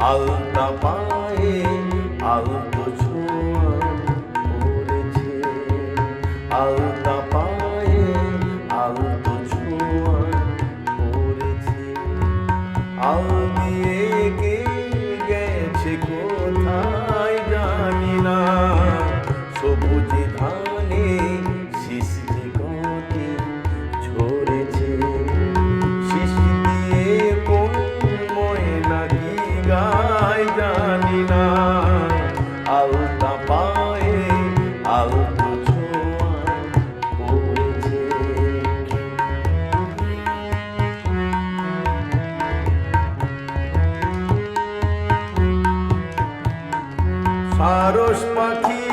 আলতা পায়ে আলতো ছোঁয়া পড়েছে, আলতা পায়ে আলতো ছোঁয়া পড়েছে। আল দিয়ে কে গেছে কোথায় জানি না, সবুজ ধানে শিশির গতি ঝরেছে। শিশ দিয়ে কোন ময়না কি গায় জানি না, আলতা পায়ে আলতো ছোঁয়া পড়েছে। সারস পাখি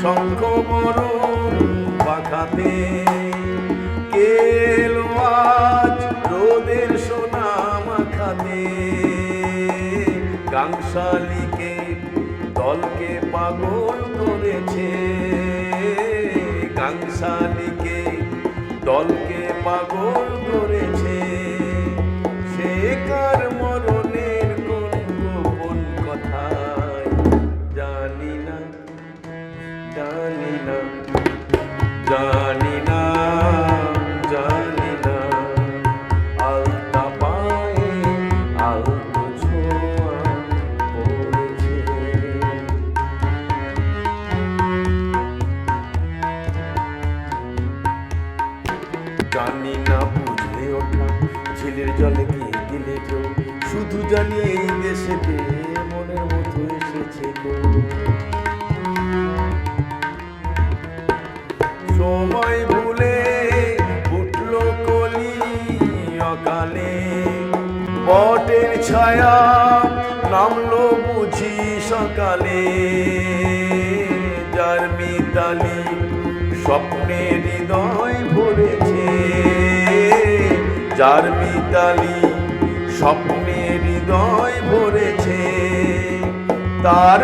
শঙ্খ বরণ পাখাতে, কে এলো আজ রোদের সোনা মাখাতে। গাংশালিকে দলকে পাগল করেছে, গাংশালিকে দলকে পাগল করেছে। সে কার মরণের কোন গোপন কথা জানি না, জানি না, জানি না, জানি না। আলতা পায়ে আলতো ছোঁয়া পড়েছে। জানি না বুঝে ওঠা ঝিলের জলে কি দিলে কেউ, শুধু জানি এই দেশেতে মনের মতো এসেছে কেউ। সময় ভুলে উঠলো কলি অকালে, বটের ছায়া নামলো বুঝি সকালে। যার মিতালি স্বপ্নে হৃদয় ভরেছে, যার মিতালি স্বপ্নে হৃদয় ভরেছে। তার